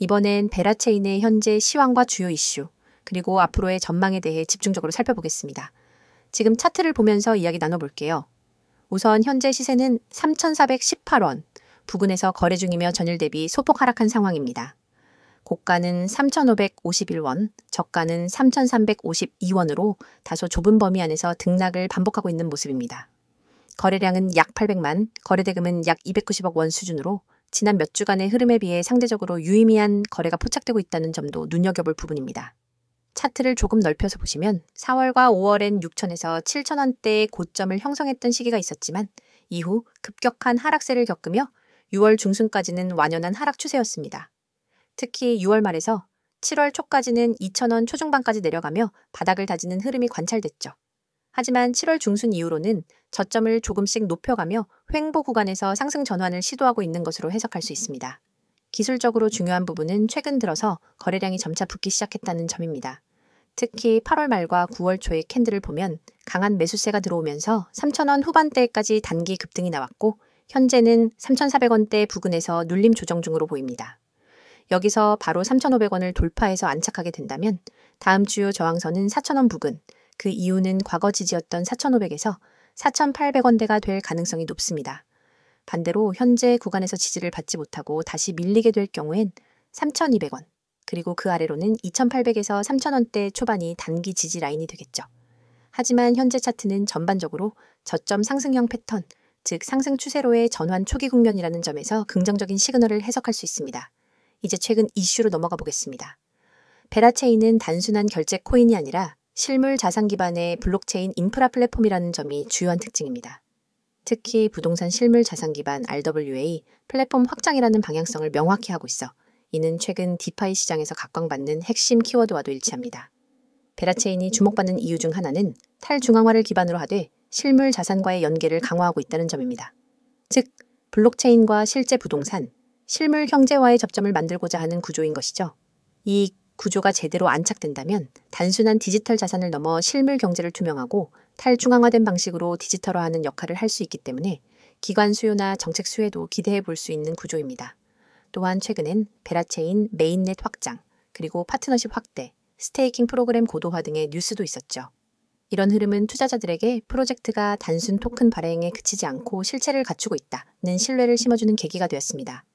이번엔 베라체인의 현재 시황과 주요 이슈, 그리고 앞으로의 전망에 대해 집중적으로 살펴보겠습니다. 지금 차트를 보면서 이야기 나눠볼게요. 우선 현재 시세는 3,418원, 부근에서 거래 중이며 전일 대비 소폭 하락한 상황입니다. 고가는 3,551원, 저가는 3,352원으로 다소 좁은 범위 안에서 등락을 반복하고 있는 모습입니다. 거래량은 약 800만, 거래대금은 약 290억 원 수준으로 지난 몇 주간의 흐름에 비해 상대적으로 유의미한 거래가 포착되고 있다는 점도 눈여겨볼 부분입니다. 차트를 조금 넓혀서 보시면 4월과 5월엔 6천에서 7천원대의 고점을 형성했던 시기가 있었지만 이후 급격한 하락세를 겪으며 6월 중순까지는 완연한 하락 추세였습니다. 특히 6월 말에서 7월 초까지는 2천원 초중반까지 내려가며 바닥을 다지는 흐름이 관찰됐죠. 하지만 7월 중순 이후로는 저점을 조금씩 높여가며 횡보 구간에서 상승 전환을 시도하고 있는 것으로 해석할 수 있습니다. 기술적으로 중요한 부분은 최근 들어서 거래량이 점차 붙기 시작했다는 점입니다. 특히 8월 말과 9월 초의 캔들을 보면 강한 매수세가 들어오면서 3,000원 후반대까지 단기 급등이 나왔고 현재는 3,400원대 부근에서 눌림 조정 중으로 보입니다. 여기서 바로 3,500원을 돌파해서 안착하게 된다면 다음 주요 저항선은 4,000원 부근, 그 이유는 과거 지지였던 4,500에서 4,800원대가 될 가능성이 높습니다. 반대로 현재 구간에서 지지를 받지 못하고 다시 밀리게 될 경우엔 3,200원, 그리고 그 아래로는 2,800에서 3,000원대 초반이 단기 지지 라인이 되겠죠. 하지만 현재 차트는 전반적으로 저점 상승형 패턴, 즉 상승 추세로의 전환 초기 국면이라는 점에서 긍정적인 시그널을 해석할 수 있습니다. 이제 최근 이슈로 넘어가 보겠습니다. 베라체인은 단순한 결제 코인이 아니라 실물 자산 기반의 블록체인 인프라 플랫폼이라는 점이 주요한 특징입니다. 특히 부동산 실물 자산 기반 RWA 플랫폼 확장이라는 방향성을 명확히 하고 있어 이는 최근 디파이 시장에서 각광받는 핵심 키워드와도 일치합니다. 베라체인이 주목받는 이유 중 하나는 탈중앙화를 기반으로 하되 실물 자산과의 연계를 강화하고 있다는 점입니다. 즉, 블록체인과 실제 부동산, 실물 경제와의 접점을 만들고자 하는 구조인 것이죠. 이 구조가 제대로 안착된다면 단순한 디지털 자산을 넘어 실물 경제를 투명하고 탈중앙화된 방식으로 디지털화하는 역할을 할 수 있기 때문에 기관 수요나 정책 수혜도 기대해 볼 수 있는 구조입니다. 또한 최근엔 베라체인 메인넷 확장, 그리고 파트너십 확대, 스테이킹 프로그램 고도화 등의 뉴스도 있었죠. 이런 흐름은 투자자들에게 프로젝트가 단순 토큰 발행에 그치지 않고 실체를 갖추고 있다는 신뢰를 심어주는 계기가 되었습니다.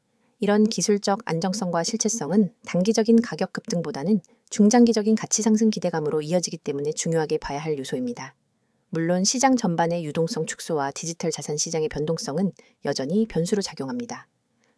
이런 기술적 안정성과 실체성은 단기적인 가격 급등보다는 중장기적인 가치 상승 기대감으로 이어지기 때문에 중요하게 봐야 할 요소입니다. 물론 시장 전반의 유동성 축소와 디지털 자산 시장의 변동성은 여전히 변수로 작용합니다.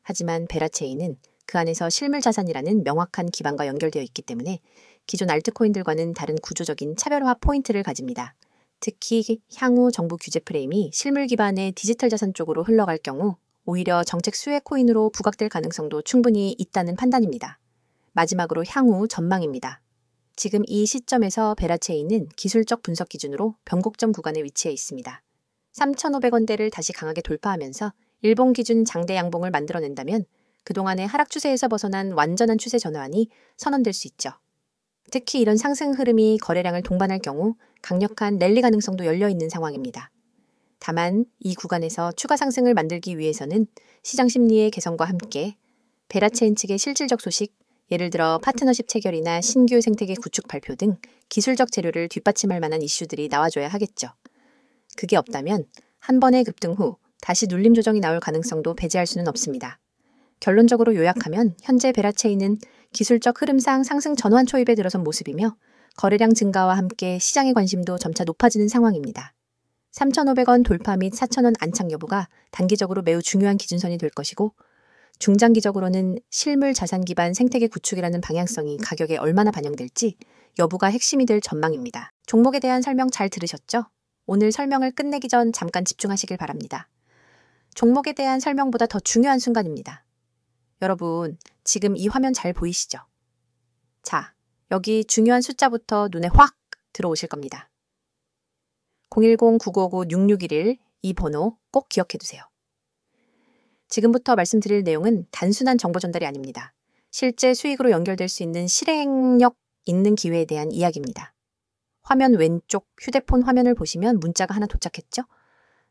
하지만 베라체인은 그 안에서 실물 자산이라는 명확한 기반과 연결되어 있기 때문에 기존 알트코인들과는 다른 구조적인 차별화 포인트를 가집니다. 특히 향후 정부 규제 프레임이 실물 기반의 디지털 자산 쪽으로 흘러갈 경우 오히려 정책 수혜 코인으로 부각될 가능성도 충분히 있다는 판단입니다. 마지막으로 향후 전망입니다. 지금 이 시점에서 베라체인은 기술적 분석 기준으로 변곡점 구간에 위치해 있습니다. 3,500원대를 다시 강하게 돌파하면서 일본 기준 장대 양봉을 만들어낸다면 그동안의 하락 추세에서 벗어난 완전한 추세 전환이 선언될 수 있죠. 특히 이런 상승 흐름이 거래량을 동반할 경우 강력한 랠리 가능성도 열려있는 상황입니다. 다만 이 구간에서 추가 상승을 만들기 위해서는 시장 심리의 개선과 함께 베라체인 측의 실질적 소식, 예를 들어 파트너십 체결이나 신규 생태계 구축 발표 등 기술적 재료를 뒷받침할 만한 이슈들이 나와줘야 하겠죠. 그게 없다면 한 번의 급등 후 다시 눌림 조정이 나올 가능성도 배제할 수는 없습니다. 결론적으로 요약하면 현재 베라체인은 기술적 흐름상 상승 전환 초입에 들어선 모습이며 거래량 증가와 함께 시장의 관심도 점차 높아지는 상황입니다. 3,500원 돌파 및 4,000원 안착 여부가 단기적으로 매우 중요한 기준선이 될 것이고 중장기적으로는 실물 자산 기반 생태계 구축이라는 방향성이 가격에 얼마나 반영될지 여부가 핵심이 될 전망입니다. 종목에 대한 설명 잘 들으셨죠? 오늘 설명을 끝내기 전 잠깐 집중하시길 바랍니다. 종목에 대한 설명보다 더 중요한 순간입니다. 여러분, 지금 이 화면 잘 보이시죠? 자, 여기 중요한 숫자부터 눈에 확 들어오실 겁니다. 010-9959-6611 이 번호 꼭 기억해 두세요. 지금부터 말씀드릴 내용은 단순한 정보 전달이 아닙니다. 실제 수익으로 연결될 수 있는 실행력 있는 기회에 대한 이야기입니다. 화면 왼쪽 휴대폰 화면을 보시면 문자가 하나 도착했죠?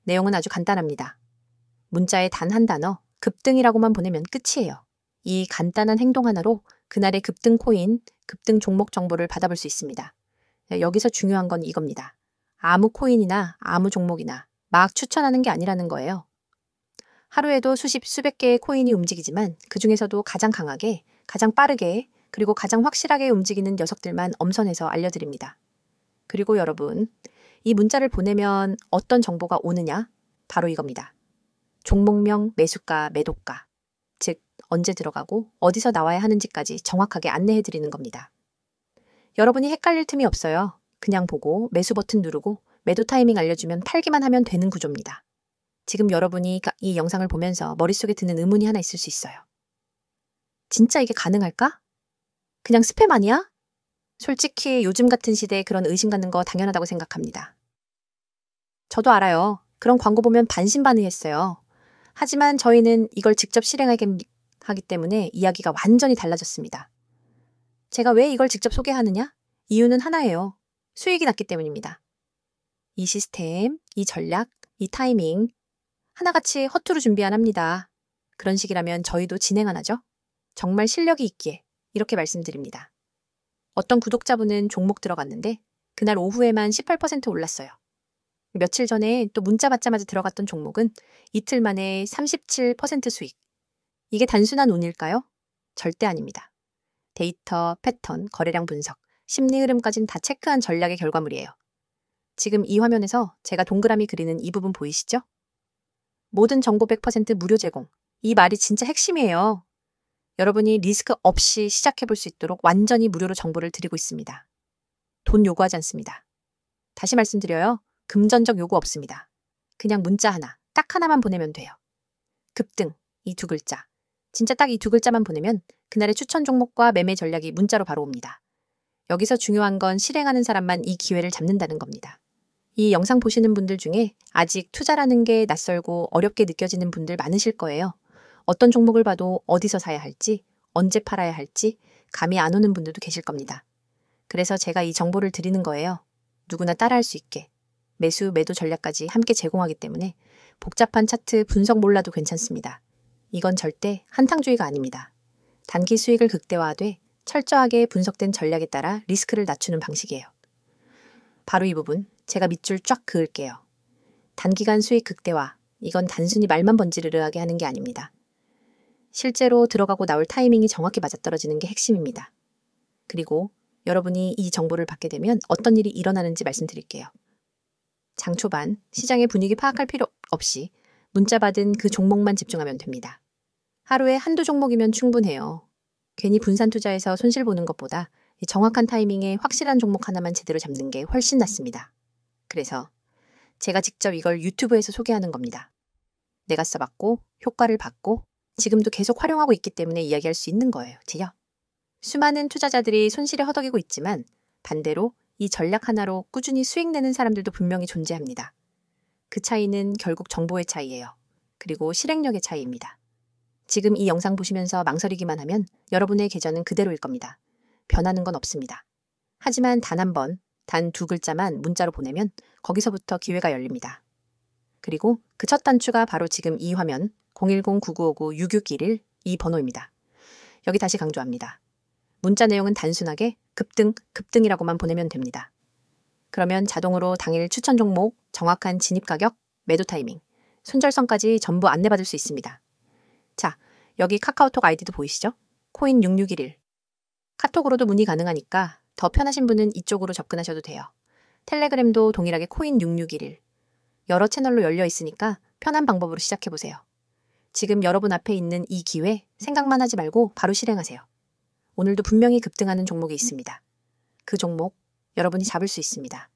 내용은 아주 간단합니다. 문자에 단 한 단어, 급등이라고만 보내면 끝이에요. 이 간단한 행동 하나로 그날의 급등 코인, 급등 종목 정보를 받아볼 수 있습니다. 여기서 중요한 건 이겁니다. 아무 코인이나 아무 종목이나 막 추천하는 게 아니라는 거예요. 하루에도 수십, 수백 개의 코인이 움직이지만 그 중에서도 가장 강하게, 가장 빠르게, 그리고 가장 확실하게 움직이는 녀석들만 엄선해서 알려드립니다. 그리고 여러분, 이 문자를 보내면 어떤 정보가 오느냐? 바로 이겁니다. 종목명, 매수가, 매도가, 즉 언제 들어가고 어디서 나와야 하는지까지 정확하게 안내해드리는 겁니다. 여러분이 헷갈릴 틈이 없어요. 그냥 보고 매수 버튼 누르고 매도 타이밍 알려주면 팔기만 하면 되는 구조입니다. 지금 여러분이 이 영상을 보면서 머릿속에 드는 의문이 하나 있을 수 있어요. 진짜 이게 가능할까? 그냥 스팸 아니야? 솔직히 요즘 같은 시대에 그런 의심 갖는 거 당연하다고 생각합니다. 저도 알아요. 그런 광고 보면 반신반의했어요. 하지만 저희는 이걸 직접 실행하기 때문에 이야기가 완전히 달라졌습니다. 제가 왜 이걸 직접 소개하느냐? 이유는 하나예요. 수익이 났기 때문입니다. 이 시스템, 이 전략, 이 타이밍 하나같이 허투루 준비 안 합니다. 그런 식이라면 저희도 진행 안 하죠? 정말 실력이 있기에 이렇게 말씀드립니다. 어떤 구독자분은 종목 들어갔는데 그날 오후에만 18% 올랐어요. 며칠 전에 또 문자 받자마자 들어갔던 종목은 이틀 만에 37% 수익. 이게 단순한 운일까요? 절대 아닙니다. 데이터, 패턴, 거래량 분석, 심리 흐름까지는 다 체크한 전략의 결과물이에요. 지금 이 화면에서 제가 동그라미 그리는 이 부분 보이시죠? 모든 정보 100% 무료 제공. 이 말이 진짜 핵심이에요. 여러분이 리스크 없이 시작해볼 수 있도록 완전히 무료로 정보를 드리고 있습니다. 돈 요구하지 않습니다. 다시 말씀드려요. 금전적 요구 없습니다. 그냥 문자 하나, 딱 하나만 보내면 돼요. 급등, 이 두 글자. 진짜 딱 이 두 글자만 보내면 그날의 추천 종목과 매매 전략이 문자로 바로 옵니다. 여기서 중요한 건 실행하는 사람만 이 기회를 잡는다는 겁니다. 이 영상 보시는 분들 중에 아직 투자라는 게 낯설고 어렵게 느껴지는 분들 많으실 거예요. 어떤 종목을 봐도 어디서 사야 할지, 언제 팔아야 할지 감이 안 오는 분들도 계실 겁니다. 그래서 제가 이 정보를 드리는 거예요. 누구나 따라할 수 있게. 매수, 매도 전략까지 함께 제공하기 때문에 복잡한 차트 분석 몰라도 괜찮습니다. 이건 절대 한탕주의가 아닙니다. 단기 수익을 극대화하되 철저하게 분석된 전략에 따라 리스크를 낮추는 방식이에요. 바로 이 부분 제가 밑줄 쫙 그을게요. 단기간 수익 극대화, 이건 단순히 말만 번지르르하게 하는 게 아닙니다. 실제로 들어가고 나올 타이밍이 정확히 맞아떨어지는 게 핵심입니다. 그리고 여러분이 이 정보를 받게 되면 어떤 일이 일어나는지 말씀드릴게요. 장 초반 시장의 분위기 파악할 필요 없이 문자 받은 그 종목만 집중하면 됩니다. 하루에 한두 종목이면 충분해요. 괜히 분산 투자해서 손실 보는 것보다 정확한 타이밍에 확실한 종목 하나만 제대로 잡는 게 훨씬 낫습니다. 그래서 제가 직접 이걸 유튜브에서 소개하는 겁니다. 내가 써봤고 효과를 봤고 지금도 계속 활용하고 있기 때문에 이야기할 수 있는 거예요. 제요. 수많은 투자자들이 손실에 허덕이고 있지만 반대로 이 전략 하나로 꾸준히 수익 내는 사람들도 분명히 존재합니다. 그 차이는 결국 정보의 차이예요. 그리고 실행력의 차이입니다. 지금 이 영상 보시면서 망설이기만 하면 여러분의 계좌는 그대로일 겁니다. 변하는 건 없습니다. 하지만 단 한 번, 단 두 글자만 문자로 보내면 거기서부터 기회가 열립니다. 그리고 그 첫 단추가 바로 지금 이 화면 010-9959-6611 이 번호입니다. 여기 다시 강조합니다. 문자 내용은 단순하게 급등이라고만 보내면 됩니다. 그러면 자동으로 당일 추천 종목, 정확한 진입 가격, 매도 타이밍, 손절선까지 전부 안내받을 수 있습니다. 자, 여기 카카오톡 아이디도 보이시죠? 코인6611. 카톡으로도 문의 가능하니까 더 편하신 분은 이쪽으로 접근하셔도 돼요. 텔레그램도 동일하게 코인6611. 여러 채널로 열려 있으니까 편한 방법으로 시작해보세요. 지금 여러분 앞에 있는 이 기회 생각만 하지 말고 바로 실행하세요. 오늘도 분명히 급등하는 종목이 있습니다. 그 종목 여러분이 잡을 수 있습니다.